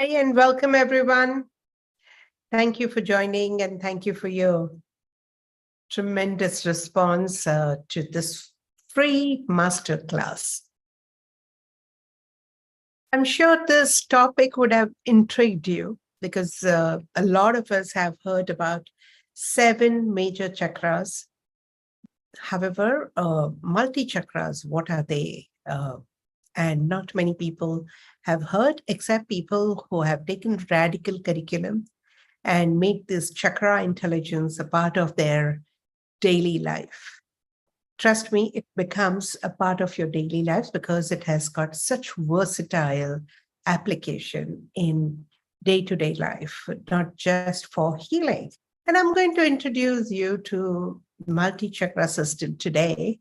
Hi, and welcome everyone. Thank you for joining and thank you for your tremendous response to this free masterclass. I'm sure this topic would have intrigued you because a lot of us have heard about 7 major chakras. However, multi-chakras, what are they? And not many people have heard, except people who have taken radical curriculum and make this chakra intelligence a part of their daily life. Trust me, it becomes a part of your daily life because it has got such versatile application in day-to-day life, not just for healing. And I'm going to introduce you to multi-chakra system today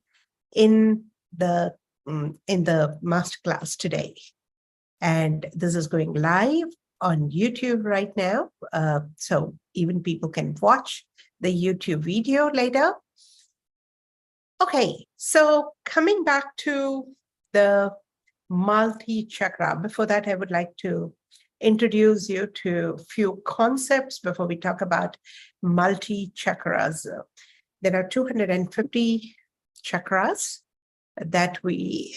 in the masterclass today. And this is going live on YouTube right now. So even people can watch the YouTube video later. Okay, so coming back to the multi-chakra, before that, I would like to introduce you to a few concepts before we talk about multi-chakras. There are 250 chakras that we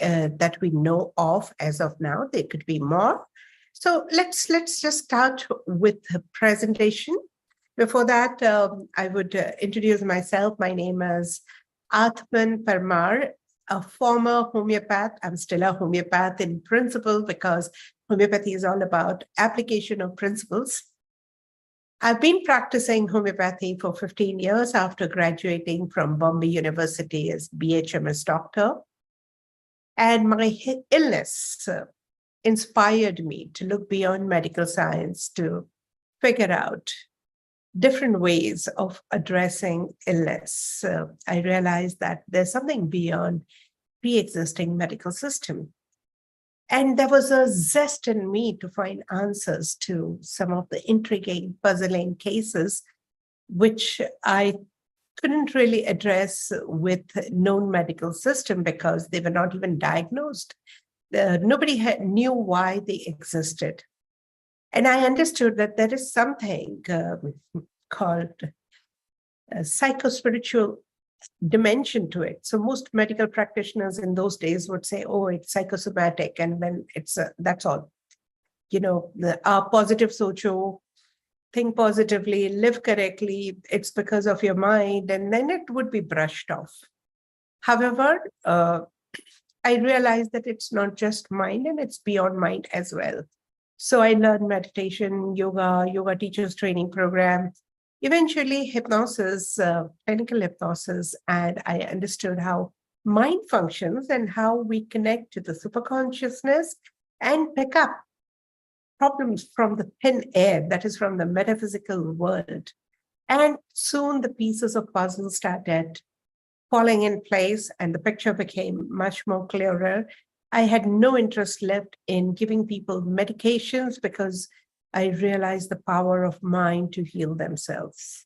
know of as of now. There could be more. So let's just start with the presentation. Before that, I would introduce myself. My name is Aatmn Parmar, a former homeopath. I'm still a homeopath in principle because homeopathy is all about application of principles. I've been practicing homeopathy for 15 years after graduating from Bombay University as BHMS doctor. And my illness inspired me to look beyond medical science to figure out different ways of addressing illness. I realized that there's something beyond pre-existing medical system. And there was a zest in me to find answers to some of the intriguing, puzzling cases, which I couldn't really address with known medical system because they were not even diagnosed. Nobody knew why they existed. And I understood that there is something called a psychospiritual dimension to it. So most medical practitioners in those days would say, oh, it's psychosomatic, and then that's all. You know, our positive socio, think positively, live correctly, it's because of your mind, and then it would be brushed off. However, I realized that it's not just mind and it's beyond mind as well. So I learned meditation, yoga teachers training program, eventually hypnosis, clinical hypnosis, and I understood how mind functions and how we connect to the superconsciousness and pick up problems from the thin air, that is from the metaphysical world. And soon the pieces of puzzle started falling in place and the picture became much more clearer. I had no interest left in giving people medications because I realized the power of mind to heal themselves.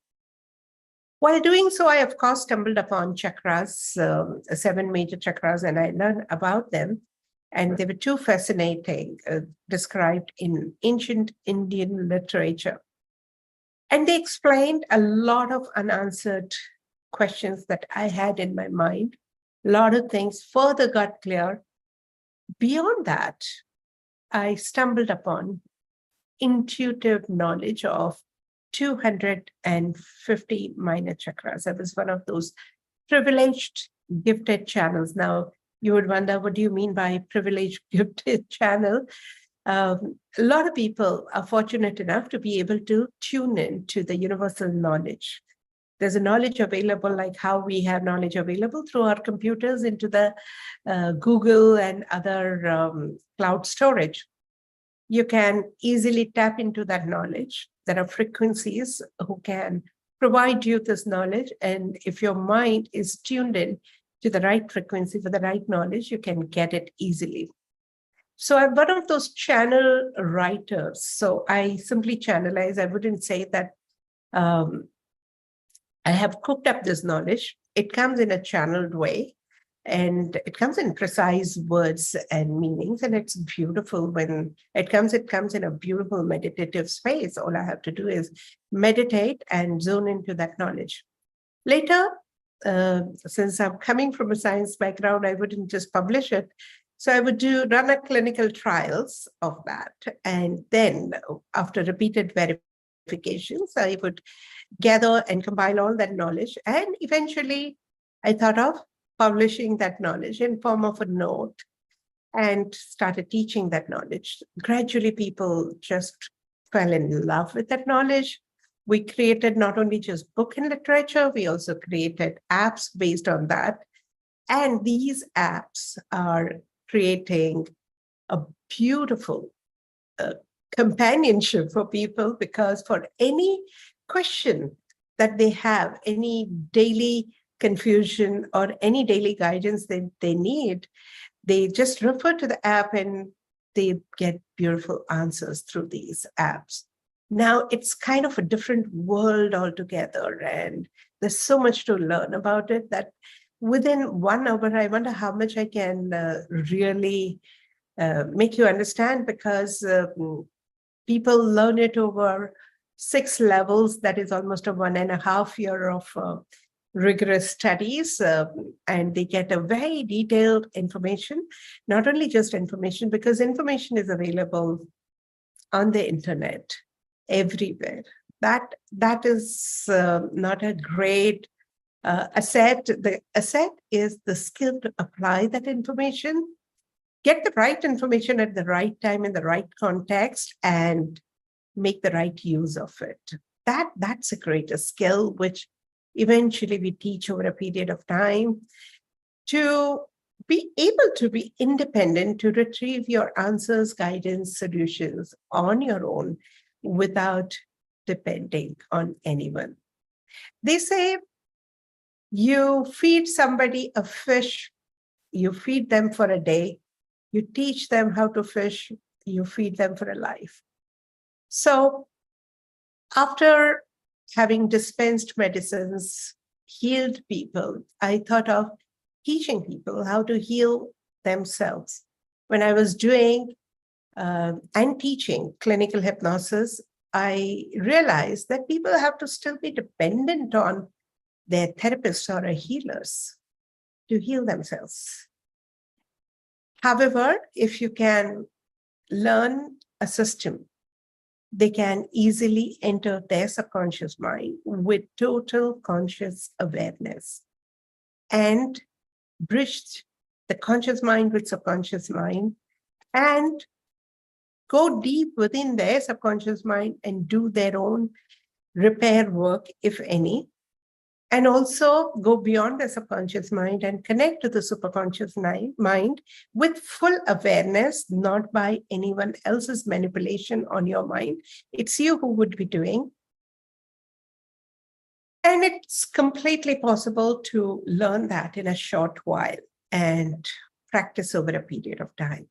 While doing so, I, of course, stumbled upon chakras, 7 major chakras, and I learned about them. And they were too fascinating, described in ancient Indian literature. And they explained a lot of unanswered questions that I had in my mind. A lot of things further got clear. Beyond that, I stumbled upon intuitive knowledge of 250 minor chakras. I was one of those privileged, gifted channels. Now, you would wonder, what do you mean by privileged, gifted channel? A lot of people are fortunate enough to be able to tune in to the universal knowledge. There's a knowledge available like how we have knowledge available through our computers into the Google and other cloud storage. You can easily tap into that knowledge. There are frequencies who can provide you this knowledge. And if your mind is tuned in to the right frequency for the right knowledge, you can get it easily. So I'm one of those channel writers. So I simply channelize. I wouldn't say that I have cooked up this knowledge. It comes in a channeled way. And it comes in precise words and meanings, and it's beautiful. When it comes in a beautiful meditative space. All I have to do is meditate and zone into that knowledge. Later, since I'm coming from a science background, I wouldn't just publish it. So I would run a clinical trials of that. And then after repeated verifications, I would gather and compile all that knowledge. And eventually I thought of publishing that knowledge in form of a note and started teaching that knowledge. Gradually, people just fell in love with that knowledge. We created not only just book and literature, we also created apps based on that. And these apps are creating a beautiful companionship for people, because for any question that they have, any daily confusion or any daily guidance that they need, they just refer to the app and they get beautiful answers through these apps. Now it's kind of a different world altogether, and there's so much to learn about it that within 1 hour, I wonder how much I can really make you understand, because people learn it over 6 levels. That is almost a 1.5 year of rigorous studies, and they get a very detailed information, not only just information, because information is available on the internet everywhere. That is not a great asset. The asset is the skill to apply that information, get the right information at the right time in the right context, and make the right use of it. That's a greater skill, which eventually we teach over a period of time to be able to be independent, to retrieve your answers, guidance, solutions on your own without depending on anyone. They say you feed somebody a fish, you feed them for a day, you teach them how to fish, you feed them for a life. So after having dispensed medicines, healed people, I thought of teaching people how to heal themselves. When I was doing and teaching clinical hypnosis, I realized that people have to still be dependent on their therapists or healers to heal themselves. However, if you can learn a system, they can easily enter their subconscious mind with total conscious awareness and bridge the conscious mind with subconscious mind and go deep within their subconscious mind and do their own repair work, if any, and also go beyond the subconscious mind and connect to the superconscious mind with full awareness, not by anyone else's manipulation on your mind. It's you who would be doing. And it's completely possible to learn that in a short while and practice over a period of time.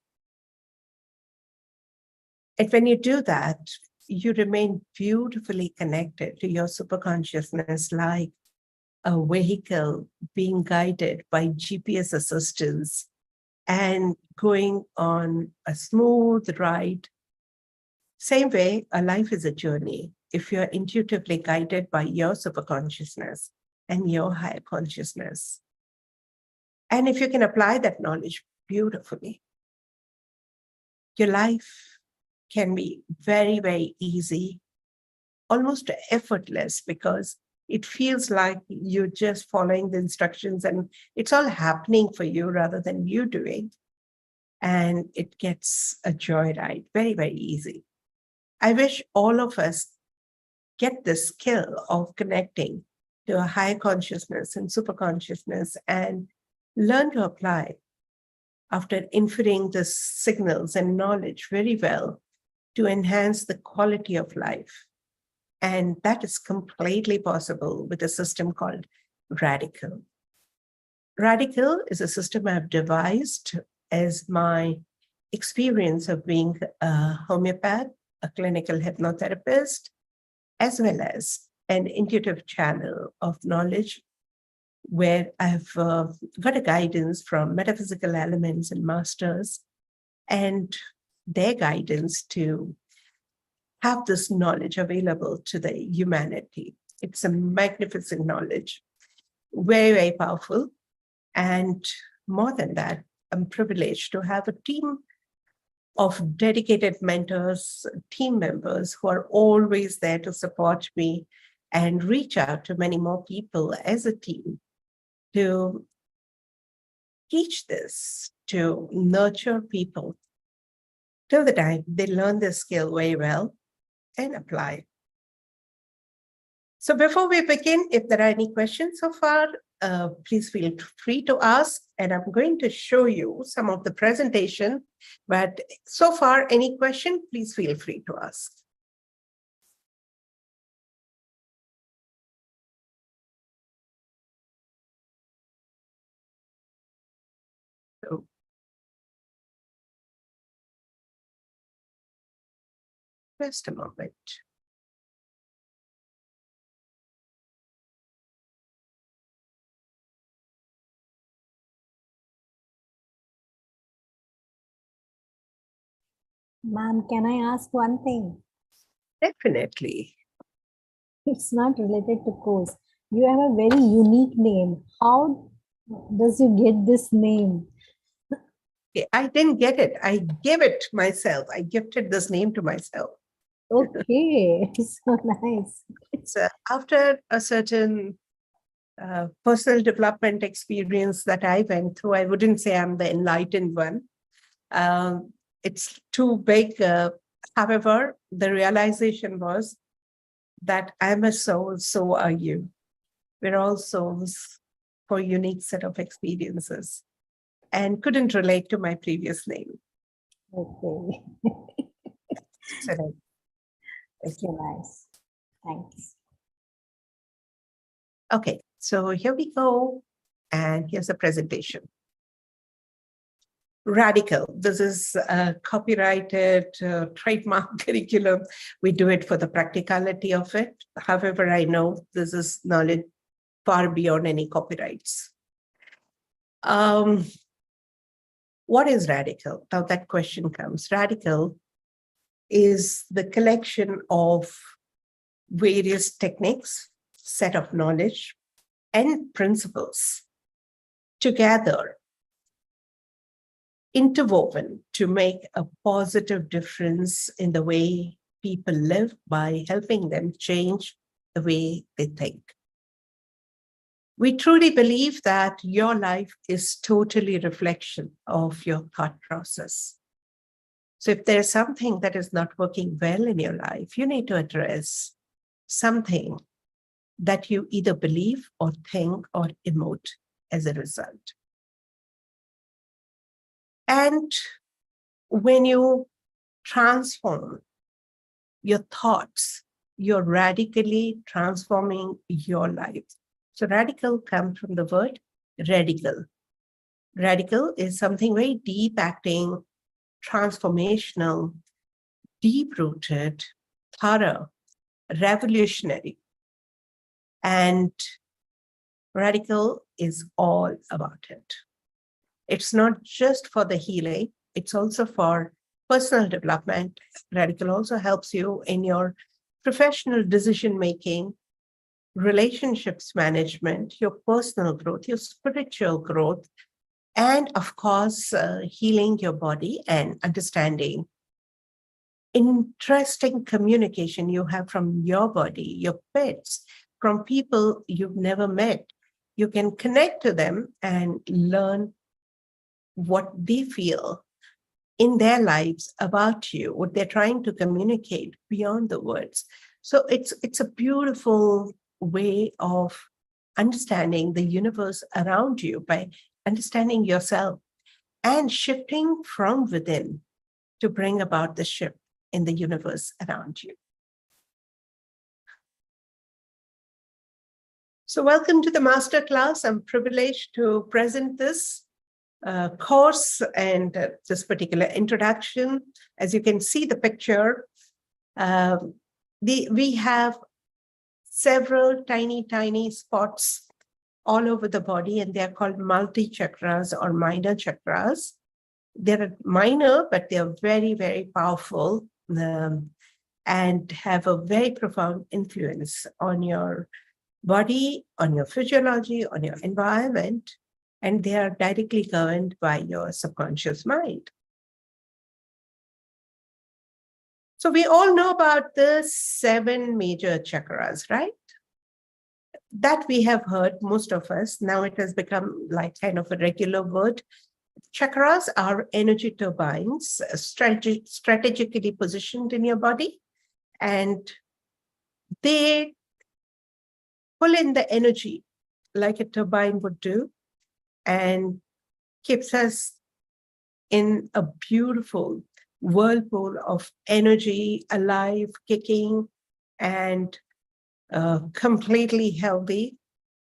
And when you do that, you remain beautifully connected to your superconsciousness, like a vehicle being guided by GPS assistance and going on a smooth ride. Same way, a life is a journey. If you're intuitively guided by your superconsciousness and your higher consciousness, and if you can apply that knowledge beautifully, your life can be very, very easy, almost effortless, because it feels like you're just following the instructions and it's all happening for you rather than you doing. And it gets a joyride, very, very easy. I wish all of us get the skill of connecting to a higher consciousness and superconsciousness and learn to apply after inferring the signals and knowledge very well to enhance the quality of life. And that is completely possible with a system called Radical. Radical is a system I've devised as my experience of being a homeopath, a clinical hypnotherapist, as well as an intuitive channel of knowledge where I've got a guidance from metaphysical elements and masters and their guidance to have this knowledge available to the humanity. It's a magnificent knowledge, very, very powerful. And more than that, I'm privileged to have a team of dedicated mentors, team members who are always there to support me and reach out to many more people as a team to teach this, to nurture people till the time they learn the skill very well and apply. So before we begin, if there are any questions so far, please feel free to ask. And I'm going to show you some of the presentation. But so far, any question, please feel free to ask. So, just a moment. Ma'am, can I ask one thing? Definitely. It's not related to course. You have a very unique name. How does you get this name? I didn't get it. I gave it myself. I gifted this name to myself. Okay, so nice. It's after a certain personal development experience that I went through. I wouldn't say I'm the enlightened one. It's too big. However, the realization was that I'm a soul, so are you. We're all souls for a unique set of experiences, and couldn't relate to my previous name. Okay. So, Okay, nice. Thanks. okay, so here we go. And here's a presentation. Radical. This is a copyrighted trademark curriculum. We do it for the practicality of it. However, I know this is knowledge far beyond any copyrights. What is radical? Now that question comes. Radical is the collection of various techniques, set of knowledge, and principles together, interwoven to make a positive difference in the way people live by helping them change the way they think. We truly believe that your life is totally a reflection of your thought process. So if there's something that is not working well in your life, you need to address something that you either believe or think or emote as a result. And when you transform your thoughts, you're radically transforming your life. So radical comes from the word radical. Radical is something very deep acting, transformational, deep-rooted, thorough, revolutionary. And radical is all about it. It's not just for the healing, it's also for personal development. Radical also helps you in your professional decision-making, relationships management, your personal growth, your spiritual growth, and of course, healing your body and understanding interesting communication you have from your body, your pets, from people you've never met. You can connect to them and learn what they feel in their lives about you, what they're trying to communicate beyond the words. So it's a beautiful way of understanding the universe around you by understanding yourself and shifting from within to bring about the shift in the universe around you. So welcome to the masterclass. I'm privileged to present this course and this particular introduction. As you can see the picture, we have several tiny spots all over the body, and they're called multi-chakras or minor chakras. They're minor, but they're very, very powerful and have a very profound influence on your body, on your physiology, on your environment, and they are directly governed by your subconscious mind. So we all know about the 7 major chakras, right? That we have heard, most of us. Now it has become like kind of a regular word. Chakras are energy turbines strategically positioned in your body, and they pull in the energy like a turbine would do and keeps us in a beautiful whirlpool of energy, alive, kicking, and completely healthy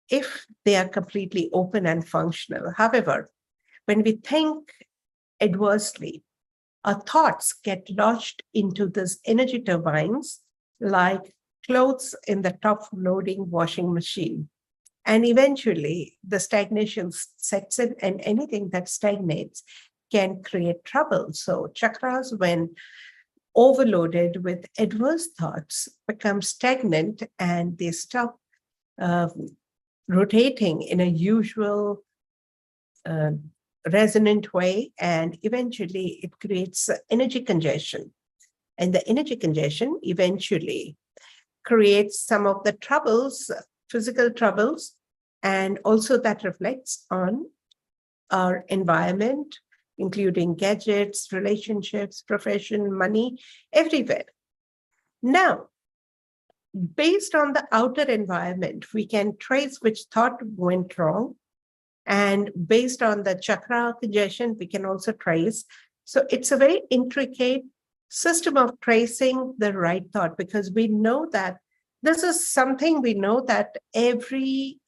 if they are completely open and functional. However, when we think adversely, our thoughts get lodged into these energy turbines like clothes in the top-loading washing machine. And eventually, the stagnation sets in, and anything that stagnates can create trouble. So chakras, when overloaded with adverse thoughts, become stagnant and they stop rotating in a usual resonant way, and eventually it creates energy congestion. And the energy congestion eventually creates some of the troubles, physical troubles, and also that reflects on our environment, including gadgets, relationships, profession, money, everywhere. Now, based on the outer environment, we can trace which thought went wrong. And based on the chakra congestion, we can also trace. So it's a very intricate system of tracing the right thought, because we know that this is something we know that every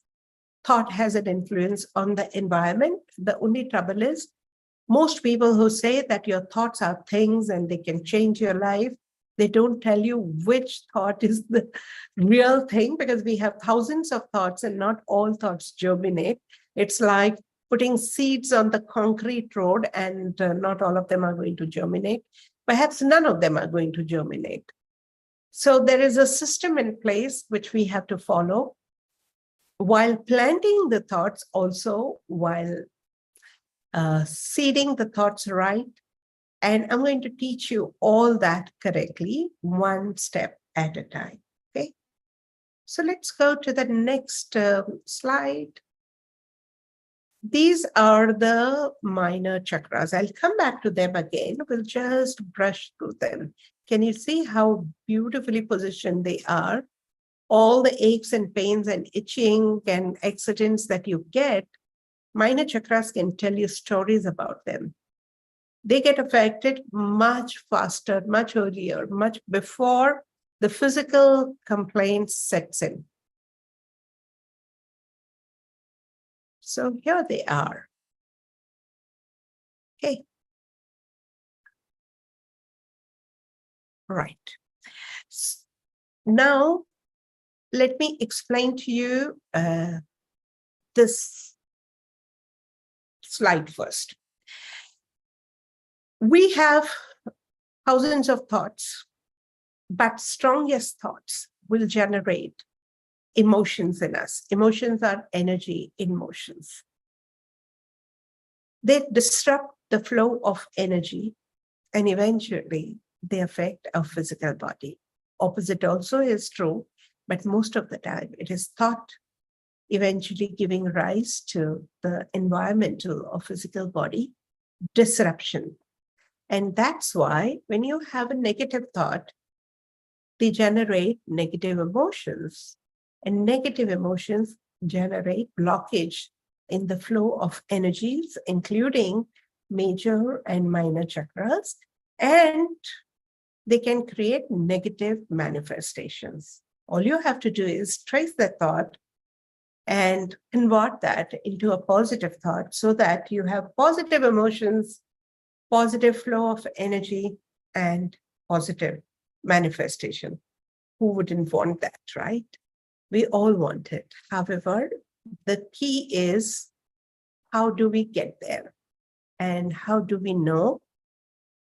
thought has an influence on the environment. The only trouble is most people who say that your thoughts are things and they can change your life, they don't tell you which thought is the real thing, because we have thousands of thoughts and not all thoughts germinate. It's like putting seeds on the concrete road and not all of them are going to germinate. Perhaps none of them are going to germinate. So there is a system in place which we have to follow while planting the thoughts, also while seeding the thoughts right. And I'm going to teach you all that correctly, one step at a time. Okay. So let's go to the next slide. These are the minor chakras. I'll come back to them again. We'll just brush through them. Can you see how beautifully positioned they are? All the aches and pains and itching and accidents that you get, minor chakras can tell you stories about them. They get affected much faster, much earlier, much before the physical complaints sets in. So here they are. Okay. Right. Now, let me explain to you this slide first. We have thousands of thoughts, but strongest thoughts will generate emotions in us. Emotions are energy in motions. They disrupt the flow of energy, and eventually they affect our physical body. Opposite also is true, but most of the time it is thought eventually giving rise to the environmental or physical body disruption. And that's why when you have a negative thought, they generate negative emotions. And negative emotions generate blockage in the flow of energies, including major and minor chakras, and they can create negative manifestations. All you have to do is trace that thought and convert that into a positive thought so that you have positive emotions, positive flow of energy, and positive manifestation. Who wouldn't want that, right? We all want it. However, the key is, how do we get there? And how do we know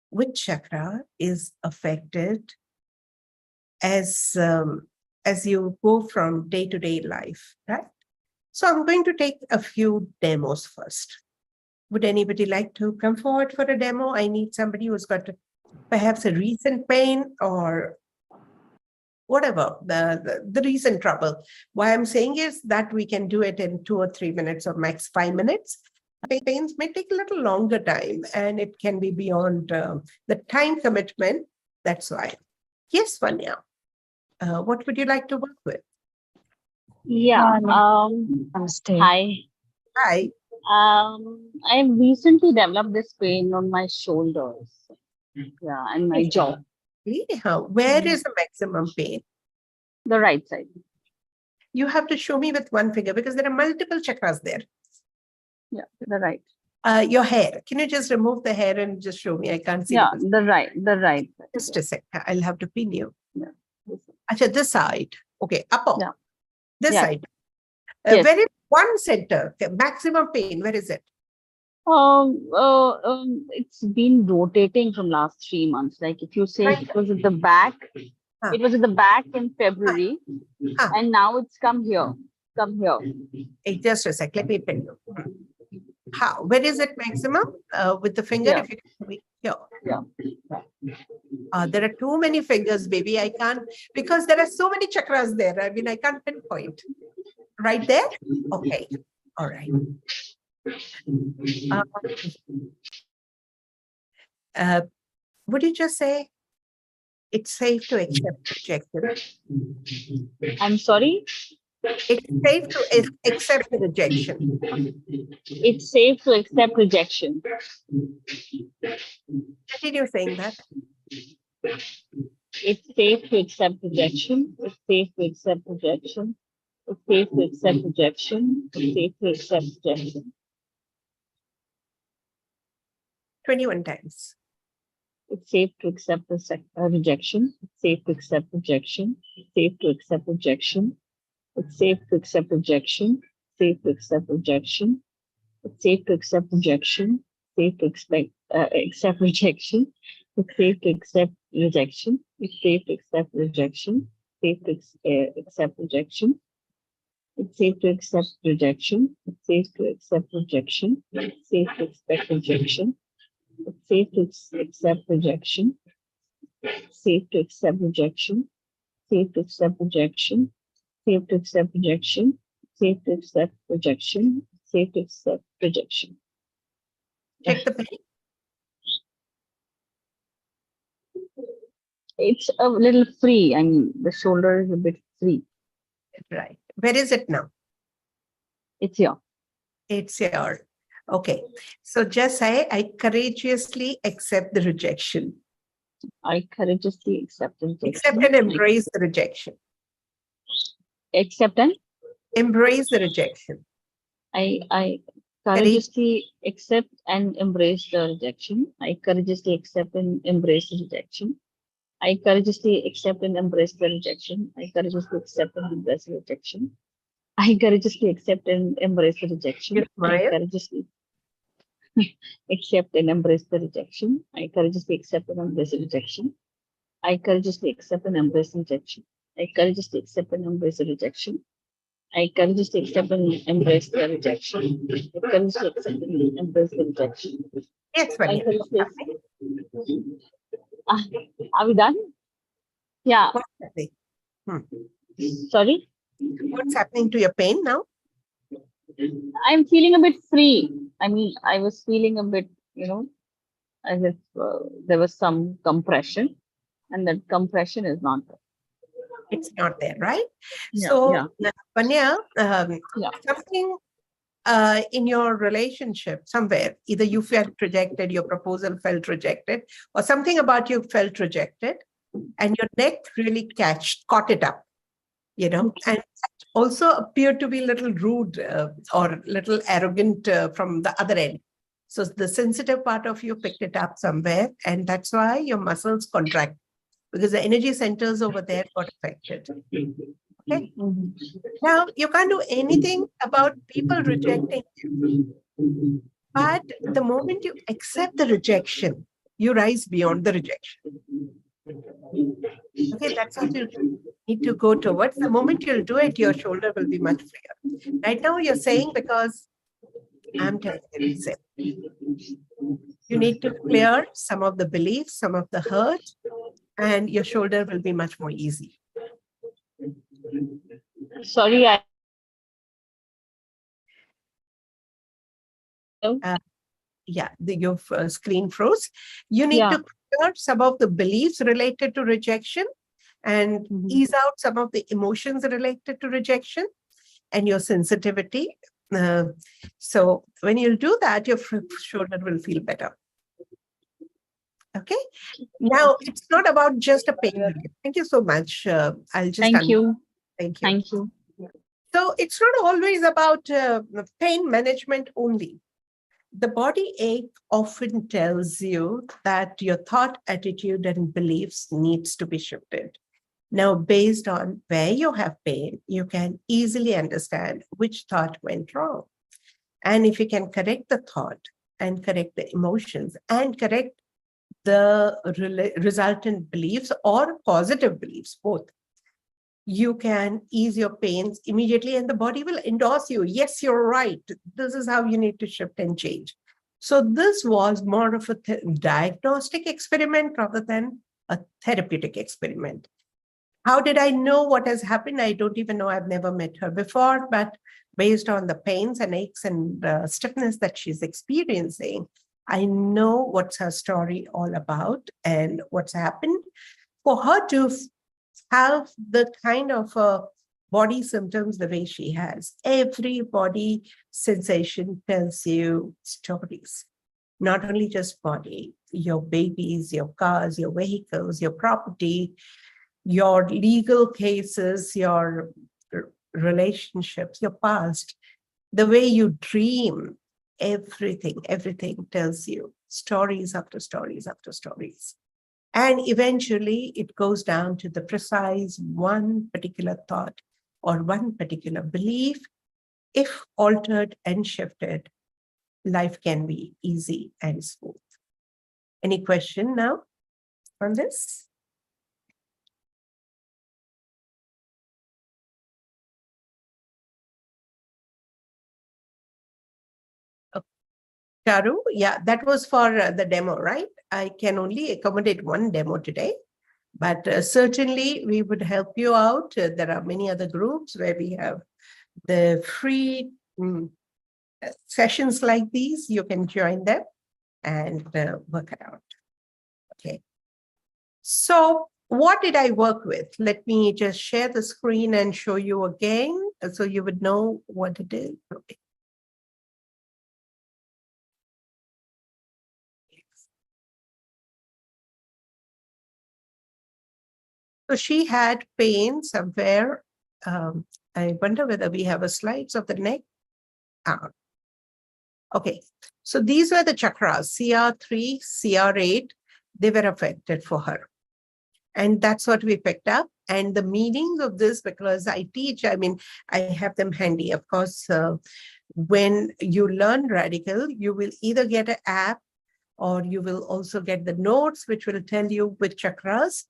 which chakra is affected as you go from day-to-day life, right? So I'm going to take a few demos first. Would anybody like to come forward for a demo? I need somebody who's got perhaps a recent pain or whatever, the recent trouble. Why I'm saying is that we can do it in 2 or 3 minutes or max 5 minutes. Pains may take a little longer time and it can be beyond the time commitment. That's why. Yes, Vanya. What would you like to work with? Yeah. Namaste. Hi. Hi. I recently developed this pain on my shoulders. Yeah, and my jaw, Where is the maximum pain? the right side. You have to show me with one finger because there are multiple chakras there. Yeah, the right. Your hair. Can you just remove the hair and just show me? I can't see. Yeah, the the right side. Just a sec. I'll have to pin you. Yeah. Acha, this side. Okay, upper. Yeah. This Yeah. side. Yes. Where is one center? Okay, maximum pain. Where is it? It's been rotating from last 3 months. Like if you say Right. it was at the back, Huh. it was at the back in February, Huh. and now it's come here. Come here. Hey, just a sec. Let me pin you. How? Where is it maximum? With the finger, Yeah. if you can be here. Yeah. There are too many fingers, baby. I can't, because there are so many chakras there. I mean, I can't pinpoint. Right there? Okay. All right. Would you just say it's safe to accept rejection? I'm sorry. It's safe to accept the rejection. It's safe to accept rejection. Continue saying that. It's safe to accept rejection. It's safe to accept rejection. It's safe to accept rejection. It's safe to accept rejection. 21 times. It's safe to accept rejection. It's safe to accept rejection. It's safe to accept rejection. It's safe to accept rejection. Safe to accept rejection. It's safe to accept rejection. Safe to accept rejection. It's safe to accept rejection. It's safe to accept rejection. Safe to accept rejection. It's safe to accept rejection. It's safe to accept rejection. It's safe to expect rejection. It's safe to accept rejection. Safe to accept rejection. Safe to accept rejection. Safe to accept rejection. Safe to accept rejection. Safe to accept rejection. Check the pain. It's a little free. I mean, the shoulder is a bit free. Right. Where is it now? It's here. It's here. Okay. So just say, I courageously accept the rejection. I courageously accept the rejection. Accept and embrace the rejection. Accept and Embrace the rejection. I courageously accept and embrace the rejection. I courageously accept and embrace the rejection. I courageously accept and embrace the rejection. I courageously accept and embrace the rejection. I courageously accept and embrace the rejection. You smile. I courageously accept and embrace the rejection. I courageously accept and embrace the rejection. I courageously accept and embrace the rejection. I courageously accept and embrace the rejection. I courageously accept and embrace the rejection. I courageously accept and embrace the rejection. Yes, I Vanya. courageously. Are we done? Yeah. What's happening? Sorry. What's happening to your pain now? I'm feeling a bit free. I mean, I was feeling a bit, as if there was some compression, and that compression is not there. It's not there, right? Yeah, So, yeah. Vanya, Yeah. something in your relationship somewhere, either you felt rejected, your proposal felt rejected, or something about you felt rejected, and your neck really caught it up, and that also appeared to be a little rude or little arrogant from the other end. So the sensitive part of you picked it up somewhere, and that's why your muscles contract, because the energy centers over there got affected. Okay. Now, you can't do anything about people rejecting you. But the moment you accept the rejection, you rise beyond the rejection. Okay, that's what you need to go towards. The moment you'll do it, your shoulder will be much freer. Right now, you're saying because I'm telling you to say. You need to clear some of the beliefs, some of the hurt, and your shoulder will be much more easy. Sorry, Your screen froze. You need to clear some of the beliefs related to rejection and ease out some of the emotions related to rejection and your sensitivity. So when you do that, your shoulder will feel better. Okay. Now, it's not about just a pain relief. Thank you so much. I'll just thank you. Thank you. Thank you. So it's not always about pain management only. The body ache often tells you that your thought, attitude, and beliefs needs to be shifted. Now, based on where you have pain, you can easily understand which thought went wrong. And if you can correct the thought and correct the emotions and correct the resultant beliefs or positive beliefs, both, you can ease your pains immediately and the body will endorse you. Yes, you're right. This is how you need to shift and change. So this was more of a diagnostic experiment rather than a therapeutic experiment. How did I know what has happened? I don't even know. I've never met her before, but based on the pains and aches and stiffness that she's experiencing, I know what's her story all about and what's happened. For her to have the kind of body symptoms the way she has, every body sensation tells you stories. Not only just body, your babies, your cars, your vehicles, your property, your legal cases, your relationships, your past, the way you dream, everything tells you stories after stories after stories. And eventually it goes down to the precise one particular thought or one particular belief. If altered and shifted, life can be easy and smooth. Any question now on this? Charu, yeah, that was for the demo, right? I can only accommodate one demo today, but certainly we would help you out. There are many other groups where we have the free sessions like these. You can join them and work it out. Okay. So what did I work with? Let me just share the screen and show you again so you would know what it is. Okay. So she had pain somewhere. I wonder whether we have a slides of the neck. Okay, so these were the chakras, CR3, CR8, they were affected for her. And that's what we picked up. And the meanings of this, because I teach, I mean, I have them handy. Of course, when you learn Radical, you will either get an app or you will also get the notes, which will tell you which chakras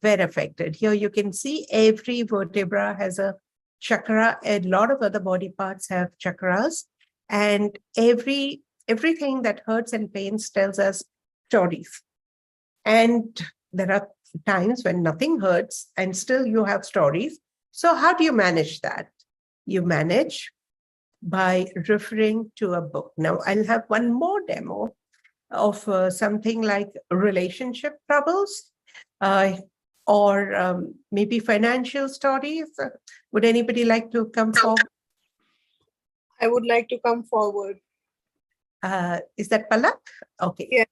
were affected. Here you can see every vertebra has a chakra. A lot of other body parts have chakras. And everything that hurts and pains tells us stories. And there are times when nothing hurts and still you have stories. So how do you manage that? You manage by referring to a book. Now I'll have one more demo of something like relationship troubles or maybe financial stories. Would anybody like to come forward? I would like to come forward. Is that Palak? Okay. Yeah.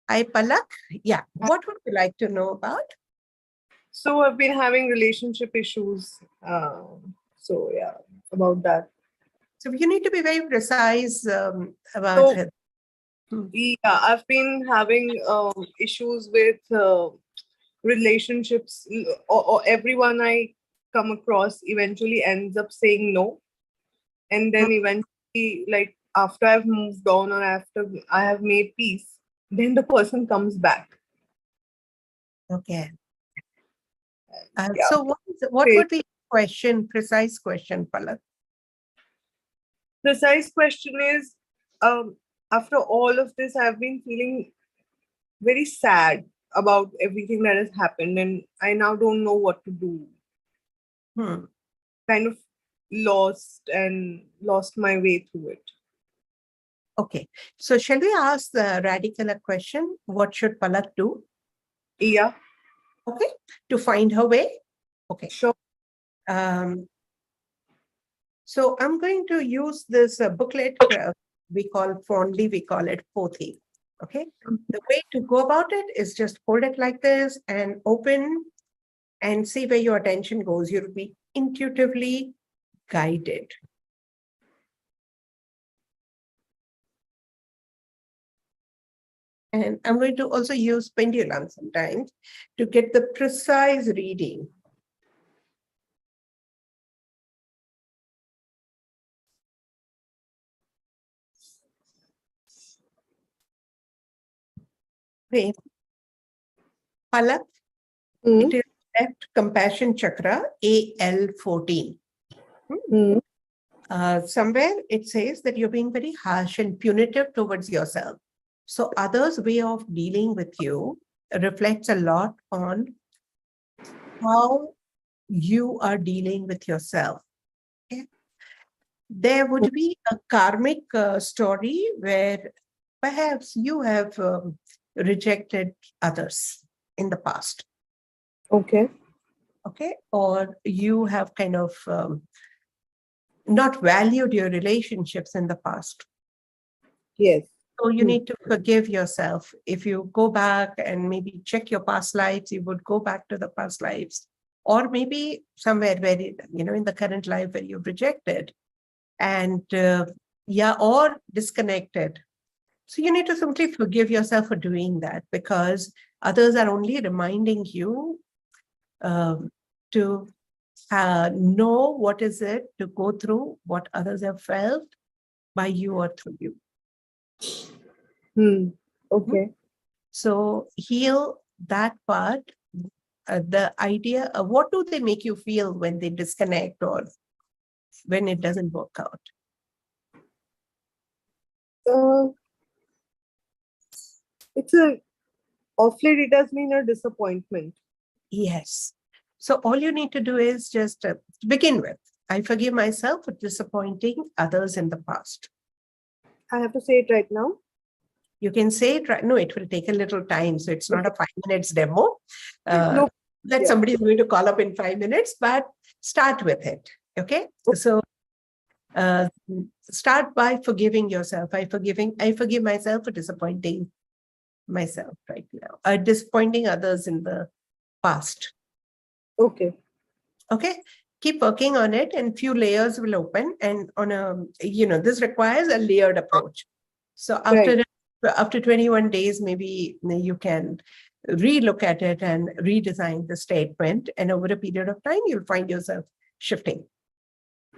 Hi, Palak. Yeah. What would you like to know about? So I've been having relationship issues. So yeah, about that. So you need to be very precise about it. Yeah, I've been having issues with relationships or everyone I come across eventually ends up saying no. And then eventually, like after I've moved on or after I have made peace, then the person comes back. Okay. Yeah. So what Okay. would be precise question, Palak? Precise question is, after all of this, I've been feeling very sad about everything that has happened, and I now don't know what to do. Hmm. Kind of lost my way through it. Okay. So shall we ask the radical a question? What should Palak do? Yeah, Okay. To find her way? Okay. sure. So I'm going to use this booklet we call it Pothi. Okay. The way to go about it is just hold it like this and open and see where your attention goes. You'll be intuitively guided. And I'm going to also use pendulum sometimes to get the precise reading. Okay. Palak, it is left compassion chakra, AL14. Somewhere it says that you're being very harsh and punitive towards yourself. So others' way of dealing with you reflects a lot on how you are dealing with yourself. Okay? There would be a karmic story where perhaps you have rejected others in the past. Okay. Okay. Or you have kind of not valued your relationships in the past. Yes. So you need to forgive yourself. If you go back and maybe check your past lives, you would go back to the past lives, or maybe somewhere where, in the current life where you've rejected and or disconnected. So you need to simply forgive yourself for doing that, because others are only reminding you to know what is it to go through what others have felt by you or through you. Okay. So heal that part. The idea of what do they make you feel when they disconnect or when it doesn't work out? It's off late, it does mean a disappointment. Yes. So all you need to do is just begin with, I forgive myself for disappointing others in the past. I have to say it right now. You can say it right. No, it will take a little time. So it's not a 5 minutes demo. No. That somebody is going to call up in 5 minutes, but start with it. Okay. So start by forgiving yourself. I forgive myself for disappointing myself right now. Disappointing others in the past. Okay. Okay. Keep working on it and few layers will open, and on this requires a layered approach. So after 21 days, maybe you can relook at it and redesign the statement, and over a period of time, you'll find yourself shifting.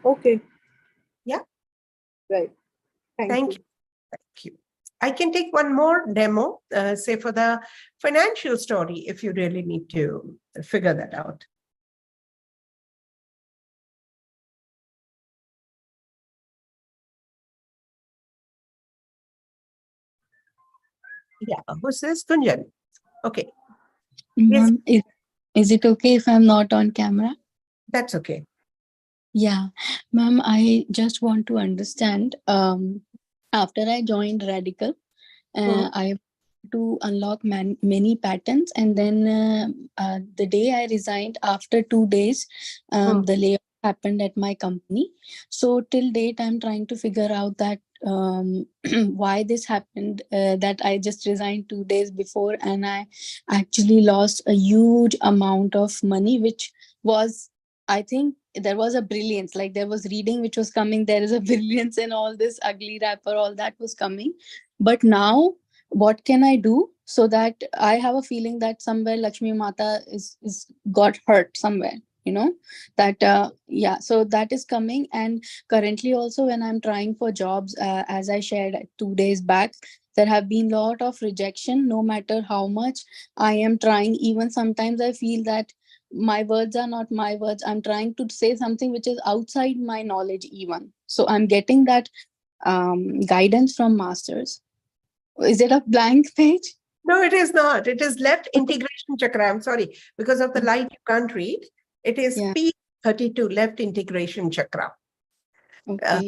Okay. Yeah. Right. Thank you. Thank you. I can take one more demo, say for the financial story, if you really need to figure that out. Yeah, who's this? Gunjan. Okay. Yes. Ma'am, is it okay if I'm not on camera? That's okay. Yeah, ma'am, I just want to understand. After I joined Radical, I to unlock many patterns, and then the day I resigned, after 2 days, the layoff happened at my company. So till date, I'm trying to figure out that why this happened, that I just resigned 2 days before and I actually lost a huge amount of money, which was, I think there was a brilliance, like there was reading which was coming, there is a brilliance in all this ugly wrapper, all that was coming. But now what can I do so that I have a feeling that somewhere Lakshmi Mata is got hurt somewhere that yeah, so that is coming. And currently also when I'm trying for jobs, as I shared 2 days back, there have been lot of rejection. No matter how much I am trying, even sometimes I feel that my words are not my words, I'm trying to say something which is outside my knowledge even, so I'm getting that guidance from masters. Is it a blank page? No, it is not. It is left integration chakra. I'm sorry, because of the light you can't read. It is Yeah. P32, left integration chakra. Okay.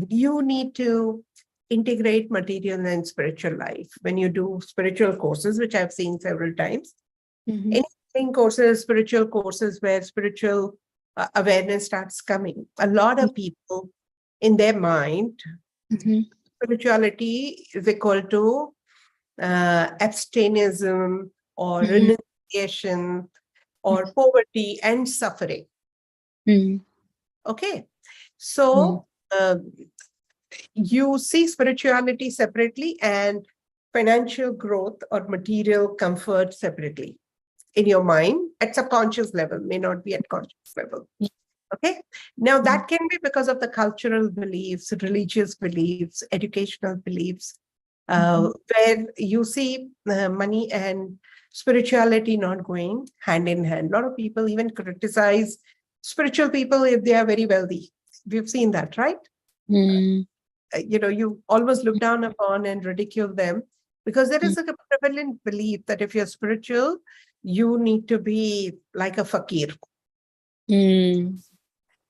You need to integrate material and spiritual life when you do spiritual courses, which I've seen several times. Mhm. Anything courses, spiritual courses where spiritual awareness starts coming. A lot of people in their mind, Mhm. spirituality is equal to abstainism or Mhm. renunciation or poverty and suffering. Mhm. Okay. So you see spirituality separately and financial growth or material comfort separately in your mind at subconscious level, may not be at conscious level. Okay. Now that can be because of the cultural beliefs, religious beliefs, educational beliefs, where you see money and spirituality not going hand in hand. A lot of people even criticize spiritual people if they are very wealthy. We've seen that, right? Mhm. You almost look down upon and ridicule them because there is a prevalent belief that if you're spiritual, you need to be like a fakir. Mhm.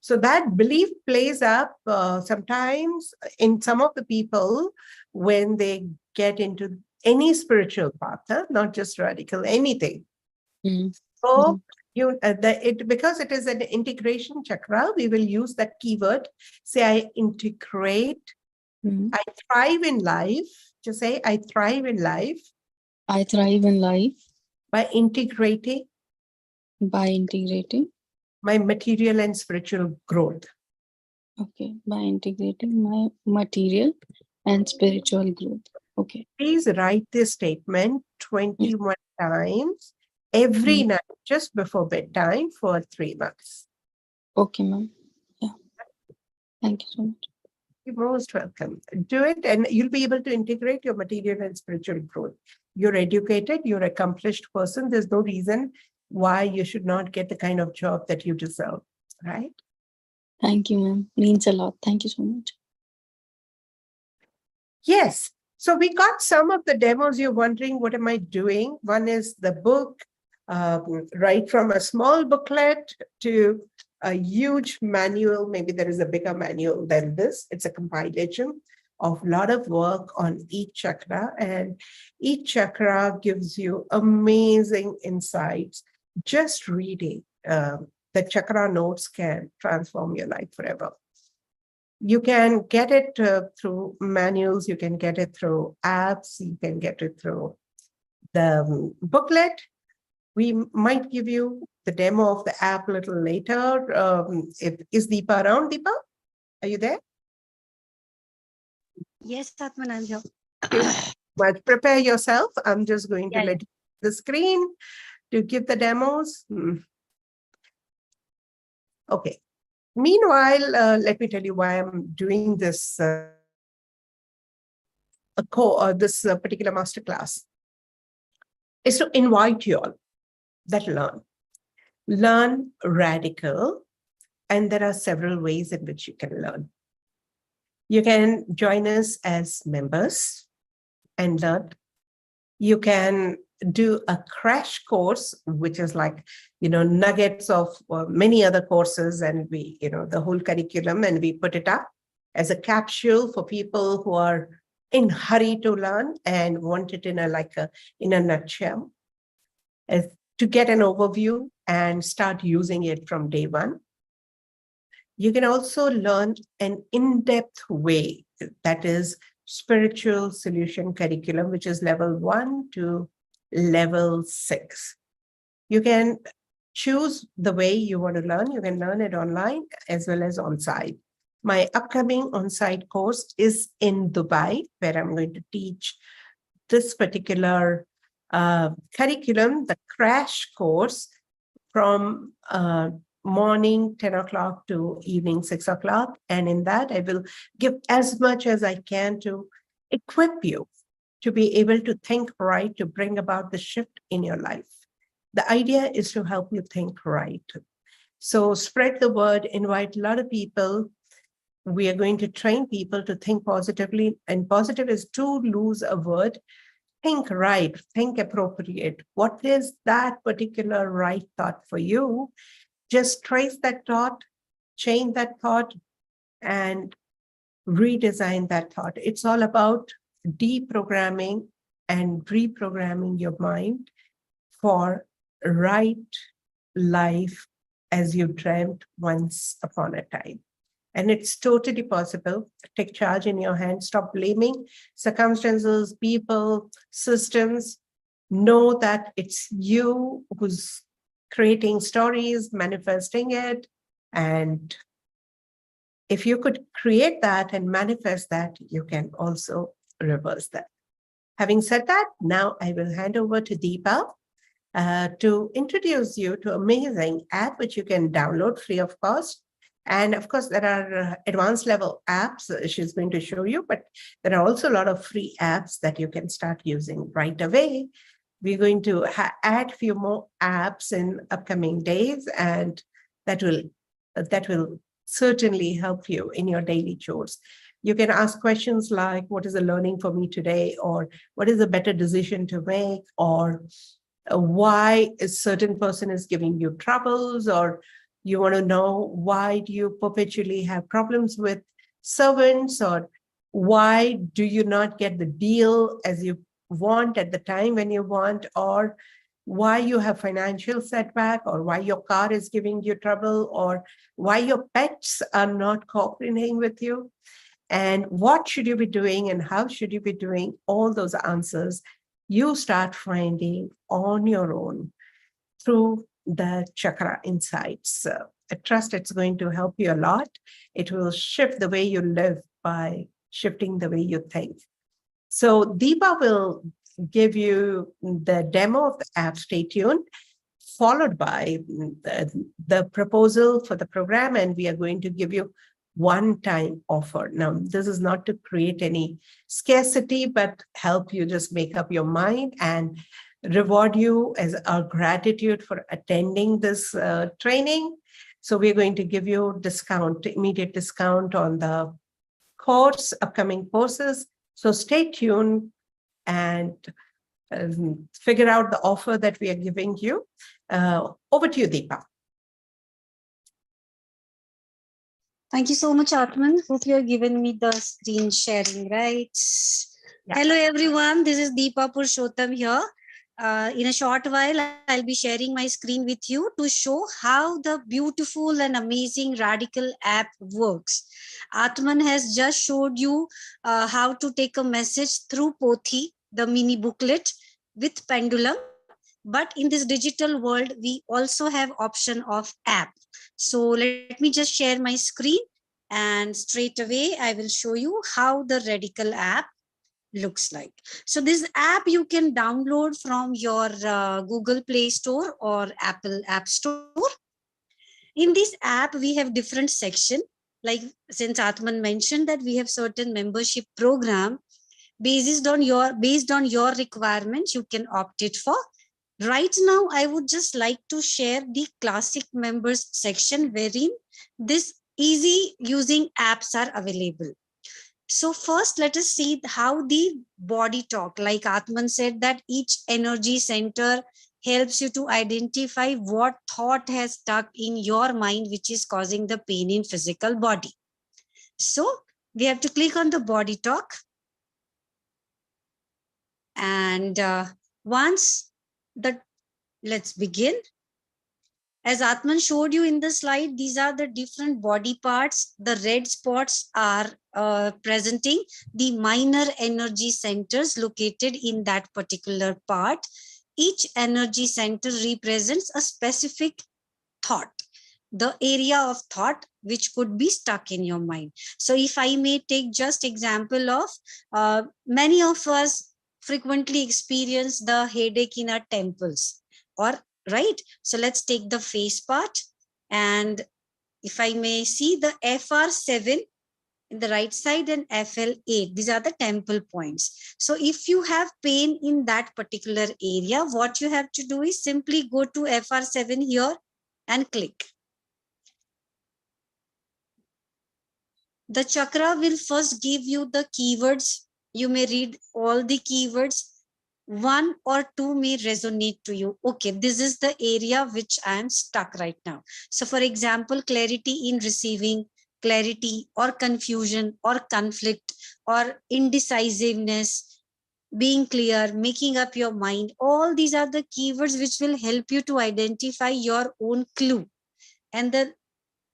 So that belief plays up sometimes in some of the people when they get into any spiritual path, not just radical, anything. Mhm. So because it is an integration chakra, we will use that keyword. Say, I integrate. Mhm. I thrive in life. Just say, I thrive in life I thrive in life by integrating by integrating. my material and spiritual growth. Okay, by integrating my material and spiritual growth. Okay. Please write this statement 21 times every Mhm. night, just before bedtime for 3 months. Okay, ma'am. Yeah. Thank you so much. You're most welcome. Do it, and you'll be able to integrate your material and spiritual growth. You're educated, you're an accomplished person. There's no reason why you should not get the kind of job that you deserve, right? Thank you, ma'am. Means a lot. Thank you so much. Yes. So we got some of the demos. You're wondering, what am I doing? One is the book, right from a small booklet to a huge manual. Maybe there is a bigger manual than this. It's a compilation of a lot of work on each chakra, and each chakra gives you amazing insights. Just reading the chakra notes can transform your life forever. You can get it through manuals, you can get it through apps, you can get it through the booklet. We might give you the demo of the app a little later. Is Deepa around, Deepa? Are you there? Yes, Aatmn, I'm here. But prepare yourself. I'm just going to Yeah, let you the screen to give the demos. Okay. Meanwhile, let me tell you why I'm doing this this particular masterclass. Is to invite you all that learn radical, and there are several ways in which you can learn. You can join us as members and learn. You can do a crash course, which is like, nuggets of many other courses, and we, the whole curriculum, and we put it up as a capsule for people who are in hurry to learn and want it in a nutshell, as to get an overview and start using it from day one. You can also learn an in-depth way, that is spiritual solution curriculum, which is level 1 to level 6. You can choose the way you want to learn. You can learn it online as well as on-site. My upcoming on-site course is in Dubai, where I'm going to teach this particular curriculum, the crash course, from morning 10 o'clock to evening 6 o'clock. And in that, I will give as much as I can to equip you to be able to think right, to bring about the shift in your life. The idea is to help you think right. So spread the word, invite a lot of people. We are going to train people to think positively, and positive is to lose a word. Think right, think appropriate. What is that particular right thought for you? Just trace that thought, change that thought, and redesign that thought. It's all about deprogramming and reprogramming your mind for right life as you dreamt once upon a time. And it's totally possible. Take charge in your hands. Stop blaming circumstances, people, systems. Know that it's you who's creating stories, manifesting it. And if you could create that and manifest that, you can also reverse that. Having said that, now I will hand over to Deepa to introduce you to an amazing app which you can download free of cost. And of course, there are advanced level apps she's going to show you, but there are also a lot of free apps that you can start using right away. We're going to add a few more apps in upcoming days, and that will certainly help you in your daily chores. You can ask questions like, what is the learning for me today? Or what is a better decision to make? Or why a certain person is giving you troubles? Or you want to know, why do you perpetually have problems with servants? Or why do you not get the deal as you want at the time when you want? Or why you have financial setback, or why your car is giving you trouble, or why your pets are not cooperating with you, and what should you be doing and how should you be doing? All those answers you start finding on your own through the chakra insights. I trust it's going to help you a lot. It will shift the way you live by shifting the way you think. So Deepa will give you the demo of the app. Stay tuned, followed by the proposal for the program, and we are going to give you one-time offer. Now, this is not to create any scarcity, but help you just make up your mind and reward you as our gratitude for attending this training. So we're going to give you immediate discount on the course, upcoming courses. So stay tuned and figure out the offer that we are giving you. Over to you, Deepa. Thank you so much, Aatmn. Hope you have given me the screen sharing, right? Yeah. Hello, everyone. This is Deepa Purushottam here. In a short while, I'll be sharing my screen with you to show how the beautiful and amazing Radical app works. Aatmn has just showed you how to take a message through Pothi, the mini booklet with pendulum. But in this digital world, we also have option of app. So let me just share my screen, and straight away I will show you how the Radical app looks like. So this app you can download from your Google Play Store or Apple App Store. In this app, we have different sections. Like since Aatmn mentioned that we have certain membership program based on your requirements, you can opt it for. Right now, I would just like to share the classic members section wherein this easy using apps are available. So first, let us see how the body talk, like Aatmn said, that each energy center helps you to identify what thought has stuck in your mind, which is causing the pain in physical body. So we have to click on the body talk. And let's begin. As Aatmn showed you in the slide, these are the different body parts. The red spots are presenting the minor energy centers located in that particular part. Each energy center represents a specific thought, the area of thought which could be stuck in your mind. So if I may take just example of many of us frequently experience the headache in our temples, or right? So let's take the face part. And if I may see the FR7 in the right side and FL8, these are the temple points. So if you have pain in that particular area, what you have to do is simply go to FR7 here and click. The chakra will first give you the keywords. You may read all the keywords. One or two may resonate to you. Okay, this is the area which I am stuck right now. So for example, clarity in receiving, clarity or confusion or conflict or indecisiveness, being clear, making up your mind. All these are the keywords which will help you to identify your own clue. And the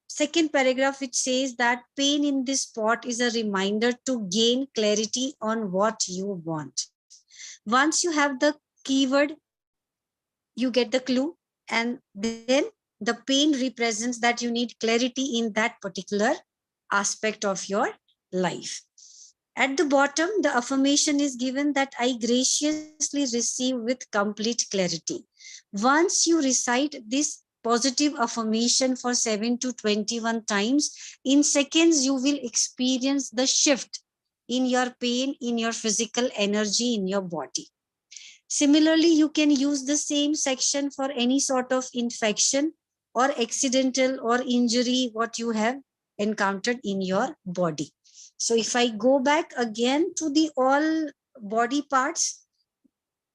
second paragraph, which says that pain in this spot is a reminder to gain clarity on what you want. Once you have the keyword, you get the clue, and then the pain represents that you need clarity in that particular aspect of your life. At the bottom, the affirmation is given that I graciously receive with complete clarity. Once you recite this positive affirmation for 7 to 21 times, in seconds, you will experience the shift in your pain, in your physical energy, in your body. Similarly, you can use the same section for any sort of infection or accidental or injury what you have encountered in your body. So if I go back again to the all body parts,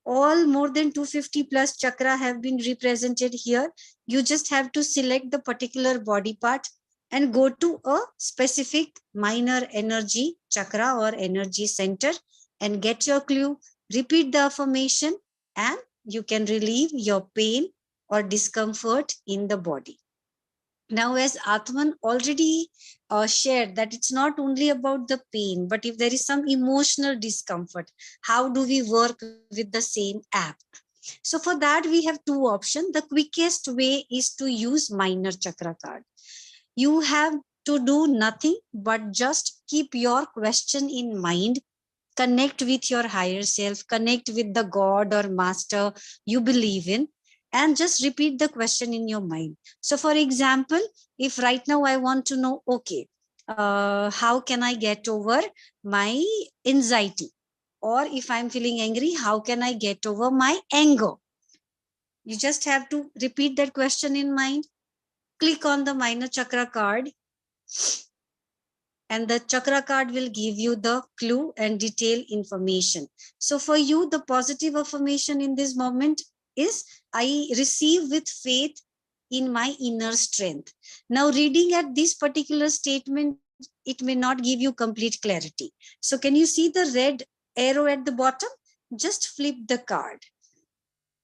all more than 250 plus chakra have been represented here. You just have to select the particular body part and go to a specific minor energy chakra or energy center and get your clue. Repeat the affirmation and you can relieve your pain or discomfort in the body. Now, as Aatmn already shared that it's not only about the pain, but if there is some emotional discomfort, how do we work with the same app? So for that, we have two options. The quickest way is to use minor chakra card. You have to do nothing but just keep your question in mind, connect with your higher self, connect with the God or master you believe in, and just repeat the question in your mind. So for example, if right now I want to know, okay, how can I get over my anxiety? Or if I'm feeling angry, how can I get over my anger? You just have to repeat that question in mind, click on the minor chakra card, and the chakra card will give you the clue and detailed information. So for you, the positive affirmation in this moment is, I receive with faith in my inner strength. Now, reading at this particular statement, it may not give you complete clarity. So can you see the red arrow at the bottom? Just flip the card.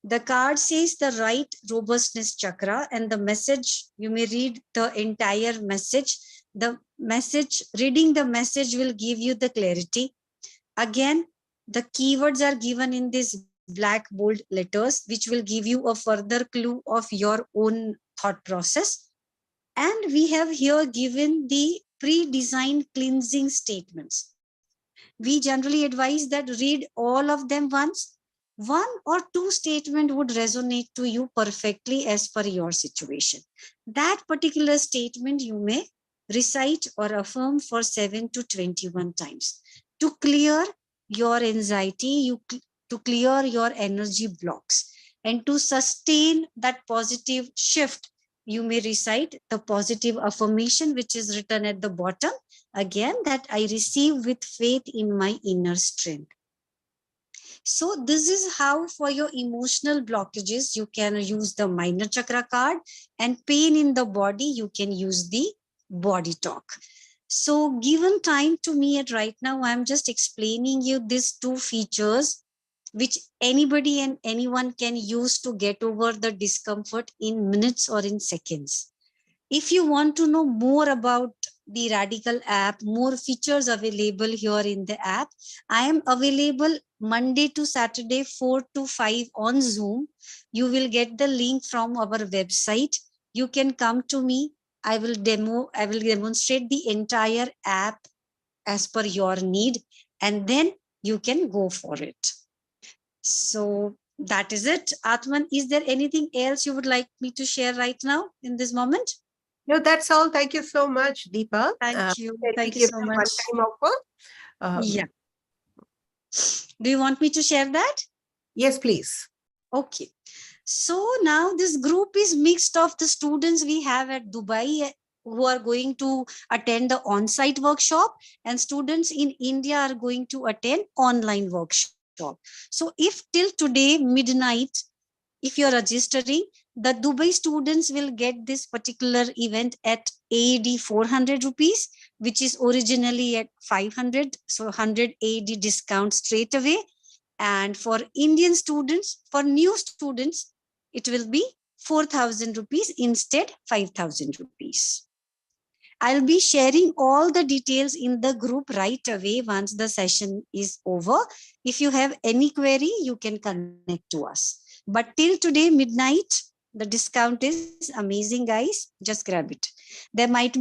The card says the right robustness chakra, and the message, you may read the entire message. The message, reading the message will give you the clarity. Again, the keywords are given in these black bold letters, which will give you a further clue of your own thought process. And we have here given the pre-designed cleansing statements. We generally advise that read all of them once. One or two statements would resonate to you perfectly as per your situation. That particular statement you may recite or affirm for 7 to 21 times to clear your anxiety, to clear your energy blocks, and to sustain that positive shift. You may recite the positive affirmation, which is written at the bottom. Again, that I receive with faith in my inner strength. So this is how for your emotional blockages, you can use the minor chakra card, and pain in the body, you can use the body talk. So given time to me at right now, I'm just explaining you these two features which anybody and anyone can use to get over the discomfort in minutes or in seconds. If you want to know more about the Radical app, more features available here in the app, I am available Monday to Saturday, 4 to 5 on Zoom. You will get the link from our website. You can come to me. I will demonstrate the entire app as per your need, and then you can go for it. So that is it. Aatmn, is there anything else you would like me to share right now in this moment? No, that's all. Thank you so much, Deepa. Thank you. Can we Thank you give so the much. one-time offer? Yeah. Do you want me to share that? Yes, please. Okay. So now this group is mixed of the students we have at Dubai who are going to attend the on-site workshop, and students in India are going to attend online workshop. So if till today midnight, if you're registering, the Dubai students will get this particular event at AED 400 rupees, which is originally at 500. So 100 AED discount straight away. And for Indian students, for new students, it will be 4,000 rupees instead 5,000 rupees. I'll be sharing all the details in the group right away once the session is over. If you have any query, you can connect to us. But till today, midnight, the discount is amazing, guys. Just grab it. There might be